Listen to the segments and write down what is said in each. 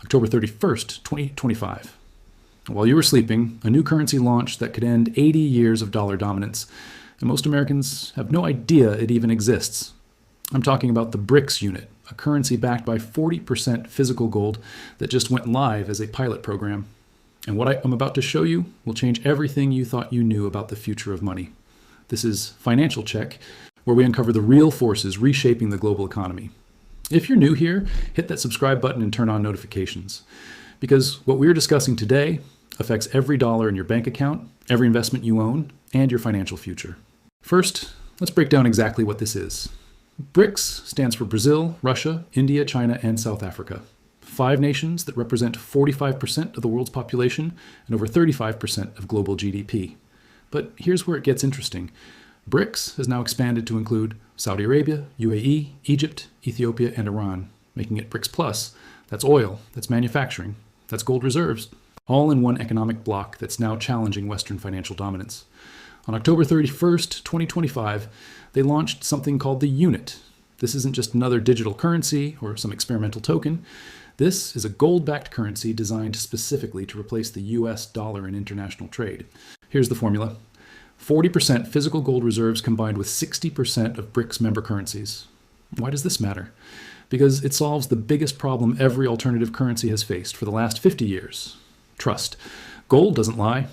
October 31st, 2025. While you were sleeping, a new currency launched that could end 80 years of dollar dominance, and most Americans have no idea it even exists. I'm talking about the BRICS Unit, a currency backed by 40% physical gold that just went live as a pilot program. And what I'm about to show you will change everything you thought you knew about the future of money. This is Financial Check, where we uncover the real forces reshaping the global economy. If you're new here, hit that subscribe button and turn on notifications. Because what we're discussing today affects every dollar in your bank account, every investment you own, and your financial future. First, let's break down exactly what this is. BRICS stands for Brazil, Russia, India, China, and South Africa. 5 nations that represent 45% of the world's population and over 35% of global GDP. But here's where it gets interesting. BRICS has now expanded to include Saudi Arabia, UAE, Egypt, Ethiopia, and Iran, making it BRICS Plus. That's oil, that's manufacturing, that's gold reserves, all in one economic bloc that's now challenging Western financial dominance. On October 31st, 2025, they launched something called the Unit. This isn't just another digital currency or some experimental token. This is a gold-backed currency designed specifically to replace the US dollar in international trade. Here's the formula. 40% physical gold reserves combined with 60% of BRICS member currencies. Why does this matter? Because it solves the biggest problem every alternative currency has faced for the last 50 years. Trust. Gold doesn't lie.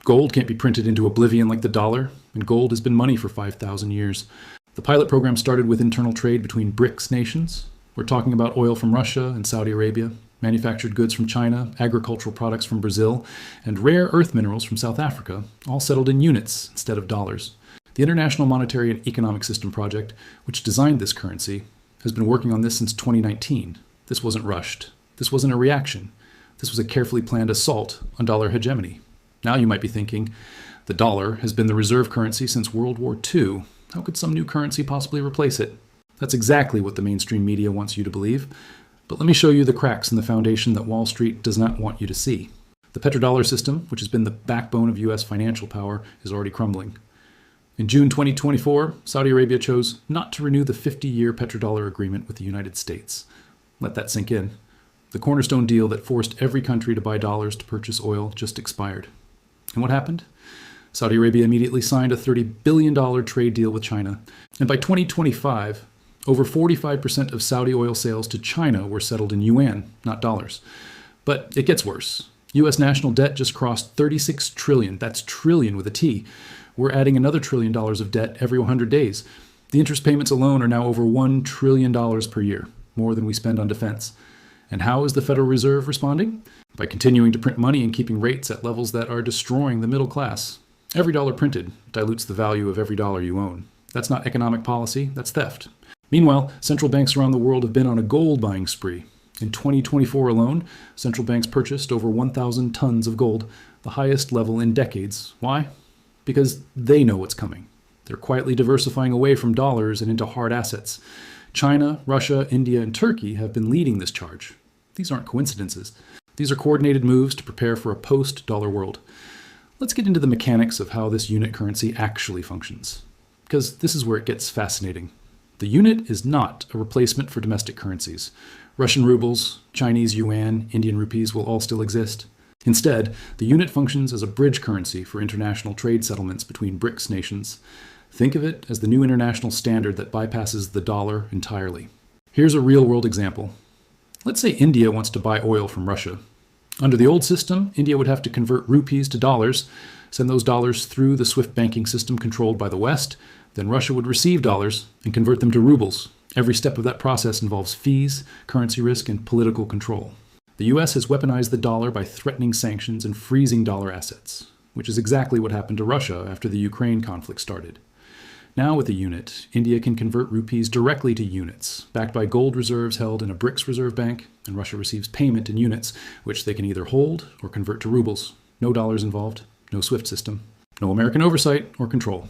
Gold can't be printed into oblivion like the dollar, and gold has been money for 5,000 years. The pilot program started with internal trade between BRICS nations. We're talking about oil from Russia and Saudi Arabia, manufactured goods from China, agricultural products from Brazil, and rare earth minerals from South Africa, all settled in units instead of dollars. The International Monetary and Economic System Project, which designed this currency, has been working on this since 2019. This wasn't rushed. This wasn't a reaction. This was a carefully planned assault on dollar hegemony. Now you might be thinking, the dollar has been the reserve currency since World War II. How could some new currency possibly replace it? That's exactly what the mainstream media wants you to believe. But let me show you the cracks in the foundation that Wall Street does not want you to see. The petrodollar system, which has been the backbone of US financial power, is already crumbling. In June 2024, Saudi Arabia chose not to renew the 50-year petrodollar agreement with the United States. Let that sink in. The cornerstone deal that forced every country to buy dollars to purchase oil just expired. And what happened? Saudi Arabia immediately signed a $30 billion trade deal with China. And by 2025, over 45% of Saudi oil sales to China were settled in yuan, not dollars. But it gets worse. U.S. national debt just crossed $36 trillion. That's trillion with a T. We're adding another $1 trillion of debt every 100 days. The interest payments alone are now over $1 trillion per year, more than we spend on defense. And how is the Federal Reserve responding? By continuing to print money and keeping rates at levels that are destroying the middle class. Every dollar printed dilutes the value of every dollar you own. That's not economic policy, that's theft. Meanwhile, central banks around the world have been on a gold buying spree. In 2024 alone, central banks purchased over 1,000 tons of gold, the highest level in decades. Why? Because they know what's coming. They're quietly diversifying away from dollars and into hard assets. China, Russia, India, and Turkey have been leading this charge. These aren't coincidences. These are coordinated moves to prepare for a post-dollar world. Let's get into the mechanics of how this unit currency actually functions, because this is where it gets fascinating. The unit is not a replacement for domestic currencies. Russian rubles, Chinese yuan, Indian rupees will all still exist. Instead, the unit functions as a bridge currency for international trade settlements between BRICS nations. Think of it as the new international standard that bypasses the dollar entirely. Here's a real-world example. Let's say India wants to buy oil from Russia. Under the old system, India would have to convert rupees to dollars, send those dollars through the SWIFT banking system controlled by the West, then Russia would receive dollars and convert them to rubles. Every step of that process involves fees, currency risk, and political control. The US has weaponized the dollar by threatening sanctions and freezing dollar assets, which is exactly what happened to Russia after the Ukraine conflict started. Now with the unit, India can convert rupees directly to units, backed by gold reserves held in a BRICS reserve bank, and Russia receives payment in units, which they can either hold or convert to rubles. No dollars involved, no SWIFT system, no American oversight or control.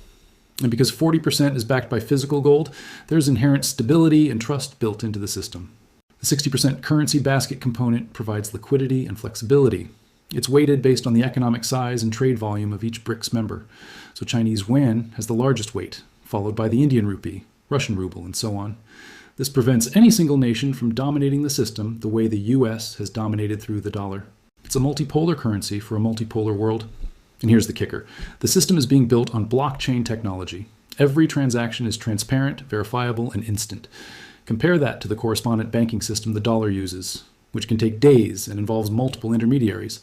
And because 40% is backed by physical gold, there's inherent stability and trust built into the system. The 60% currency basket component provides liquidity and flexibility. It's weighted based on the economic size and trade volume of each BRICS member. So Chinese yuan has the largest weight, followed by the Indian rupee, Russian ruble, and so on. This prevents any single nation from dominating the system the way the US has dominated through the dollar. It's a multipolar currency for a multipolar world. And here's the kicker. The system is being built on blockchain technology. Every transaction is transparent, verifiable, and instant. Compare that to the correspondent banking system the dollar uses, which can take days and involves multiple intermediaries.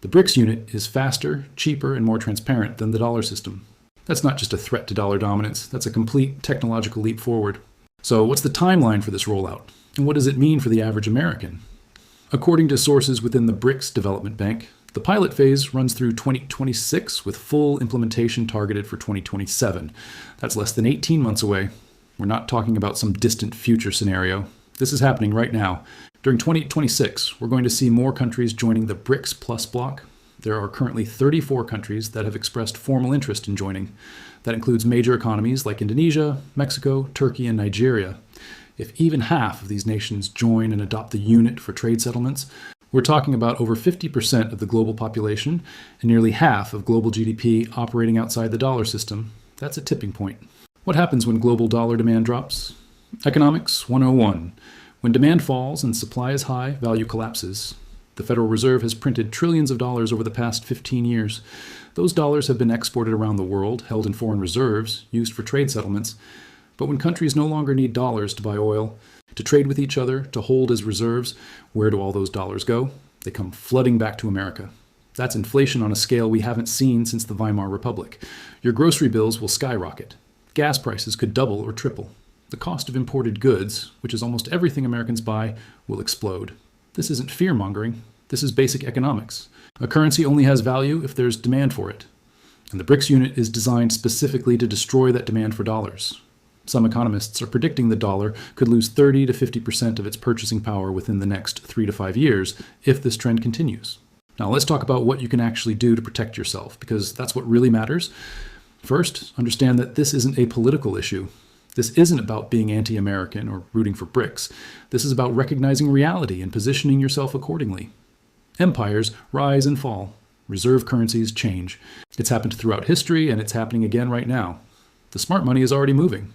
The BRICS Unit is faster, cheaper, and more transparent than the dollar system. That's not just a threat to dollar dominance, that's a complete technological leap forward. So what's the timeline for this rollout? And what does it mean for the average American? According to sources within the BRICS Development Bank, the pilot phase runs through 2026 with full implementation targeted for 2027. That's less than 18 months away. We're not talking about some distant future scenario. This is happening right now. During 2026, we're going to see more countries joining the BRICS Plus bloc. There are currently 34 countries that have expressed formal interest in joining. That includes major economies like Indonesia, Mexico, Turkey, and Nigeria. If even half of these nations join and adopt the unit for trade settlements, we're talking about over 50% of the global population and nearly half of global GDP operating outside the dollar system. That's a tipping point. What happens when global dollar demand drops? Economics 101. When demand falls and supply is high, value collapses. The Federal Reserve has printed trillions of dollars over the past 15 years. Those dollars have been exported around the world, held in foreign reserves, used for trade settlements. But when countries no longer need dollars to buy oil, to trade with each other, to hold as reserves, where do all those dollars go? They come flooding back to America. That's inflation on a scale we haven't seen since the Weimar Republic. Your grocery bills will skyrocket. Gas prices could double or triple. The cost of imported goods, which is almost everything Americans buy, will explode. This isn't fear-mongering. This is basic economics. A currency only has value if there's demand for it. And the BRICS unit is designed specifically to destroy that demand for dollars. Some economists are predicting the dollar could lose 30 to 50% of its purchasing power within the next 3 to 5 years if this trend continues. Now let's talk about what you can actually do to protect yourself, because that's what really matters. First, understand that this isn't a political issue. This isn't about being anti-American or rooting for BRICS. This is about recognizing reality and positioning yourself accordingly. Empires rise and fall. Reserve currencies change. It's happened throughout history, and it's happening again right now. The smart money is already moving.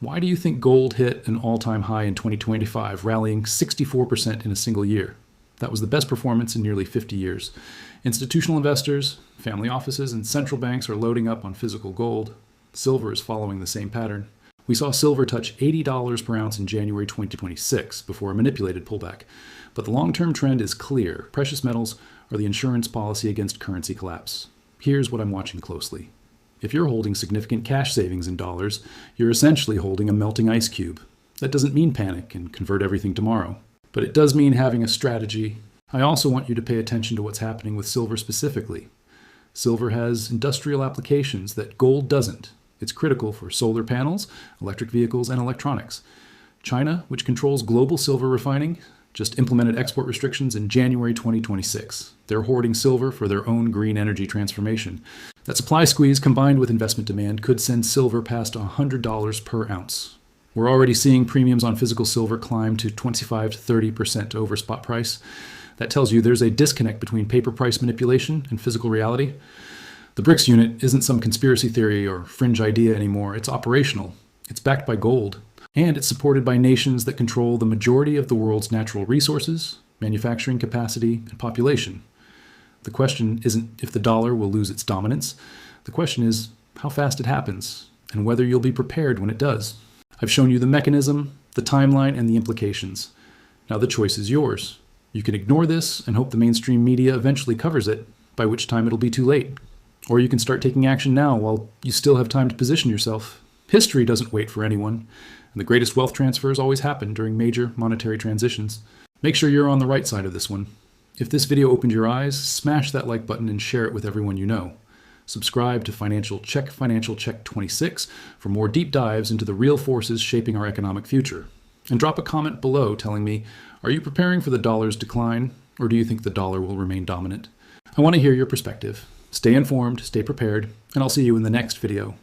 Why do you think gold hit an all-time high in 2025, rallying 64% in a single year? That was the best performance in nearly 50 years. Institutional investors, family offices, and central banks are loading up on physical gold. Silver is following the same pattern. We saw silver touch $80 per ounce in January 2026 before a manipulated pullback. But the long-term trend is clear. Precious metals are the insurance policy against currency collapse. Here's what I'm watching closely. If you're holding significant cash savings in dollars, you're essentially holding a melting ice cube. That doesn't mean panic and convert everything tomorrow, but it does mean having a strategy. I also want you to pay attention to what's happening with silver specifically. Silver has industrial applications that gold doesn't. It's critical for solar panels, electric vehicles, and electronics. China, which controls global silver refining, just implemented export restrictions in January 2026. They're hoarding silver for their own green energy transformation. That supply squeeze combined with investment demand could send silver past $100 per ounce. We're already seeing premiums on physical silver climb to 25 to 30% over spot price. That tells you there's a disconnect between paper price manipulation and physical reality. The BRICS unit isn't some conspiracy theory or fringe idea anymore. It's operational. It's backed by gold. And it's supported by nations that control the majority of the world's natural resources, manufacturing capacity, and population. The question isn't if the dollar will lose its dominance. The question is how fast it happens and whether you'll be prepared when it does. I've shown you the mechanism, the timeline, and the implications. Now the choice is yours. You can ignore this and hope the mainstream media eventually covers it, by which time it'll be too late. Or you can start taking action now while you still have time to position yourself. History doesn't wait for anyone, and the greatest wealth transfers always happen during major monetary transitions. Make sure you're on the right side of this one. If this video opened your eyes, smash that like button and share it with everyone you know. Subscribe to Financial Check 26 for more deep dives into the real forces shaping our economic future. And drop a comment below telling me, are you preparing for the dollar's decline, or do you think the dollar will remain dominant? I want to hear your perspective. Stay informed, stay prepared, and I'll see you in the next video.